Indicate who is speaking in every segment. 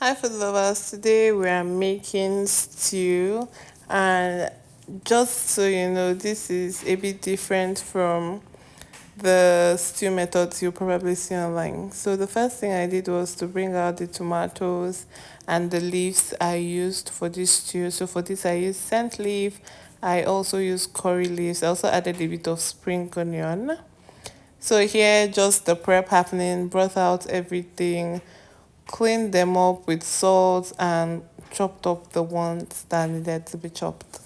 Speaker 1: Hi food lovers, today we are making stew, and just so you know, this is a bit different from the stew methods you probably see online. So the first thing I did was to bring out the tomatoes and the leaves I used for this stew. So for this I used scent leaf, I also used curry leaves, I also added a bit of spring onion. So here, just the prep happening, brought out everything, cleaned them up with salt, and chopped up the ones that needed to be chopped.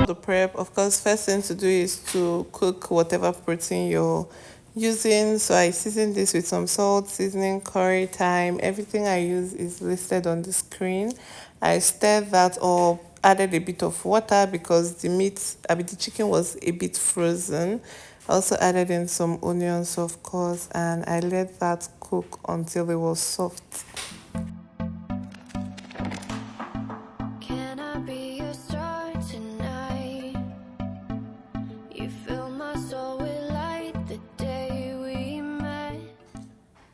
Speaker 1: The prep, of course, first thing to do is to cook whatever protein you're using. So I season this with some salt, seasoning, curry, thyme. Everything I use is listed on the screen. I stirred that up, added a bit of water because the meat, I mean the chicken was a bit frozen. I also added in some onions, of course, and I let that cook until it was soft.
Speaker 2: Can I be your star tonight? You fill my soul with light the day we met.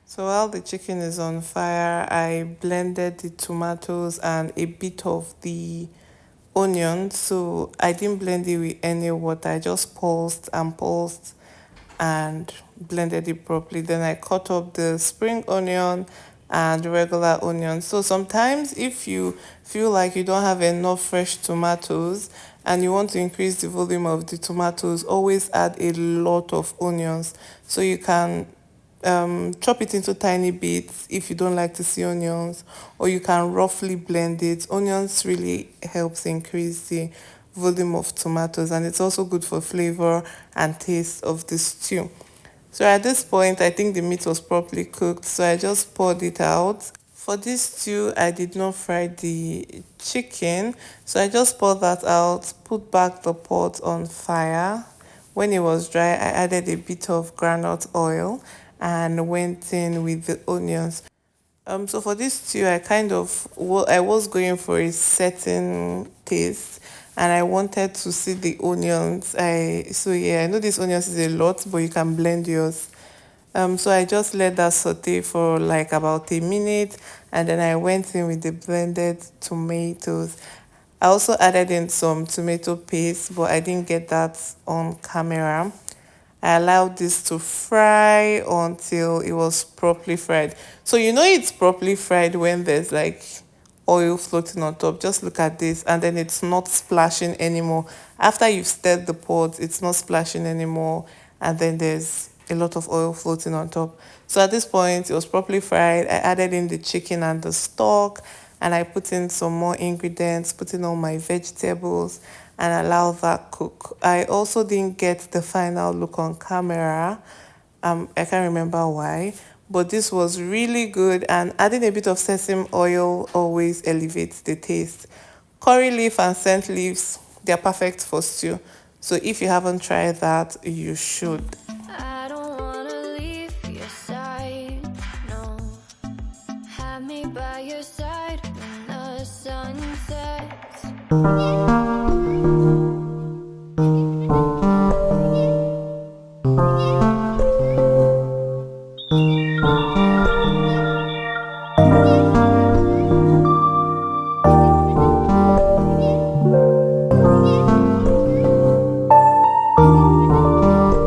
Speaker 1: So while the chicken is on fire, I blended the tomatoes and a bit of the onion. So I didn't blend it with any water. I just pulsed and blended it properly. Then I cut up the spring onion and regular onion. So sometimes if you feel like you don't have enough fresh tomatoes and you want to increase the volume of the tomatoes, always add a lot of onions. So you can chop it into tiny bits if you don't like to see onions, or you can roughly blend it. Onions really helps increase the volume of tomatoes, and it's also good for flavor and taste of the stew. So at this point, I think the meat was properly cooked, so I just poured it out. For this stew, I did not fry the chicken, so I just poured that out, put back the pot on fire. When it was dry, I added a bit of groundnut oil and went in with the onions. So for this stew, I kind of I was going for a certain taste, and I wanted to see the onions. I know this onions is a lot, but you can blend yours. So I just let that saute for like about a minute, and then I went in with the blended tomatoes. I also added in some tomato paste, but I didn't get that on camera. I allowed this to fry until it was properly fried. So you know it's properly fried when there's like oil floating on top. Just look at this, and then it's not splashing anymore. After you've stirred the pot, it's not splashing anymore, and then there's a lot of oil floating on top. So at this point, it was properly fried. I added in the chicken and the stock, and I put in some more ingredients, put in all my vegetables, and allow that cook. I also didn't get the final look on camera. I can't remember why, but this was really good. And adding a bit of sesame oil always elevates the taste. Curry leaf and scent leaves, they're perfect for stew. So if you haven't tried that, you should.
Speaker 2: I don't wanna leave your side, no. Have me by your side when the sun sets.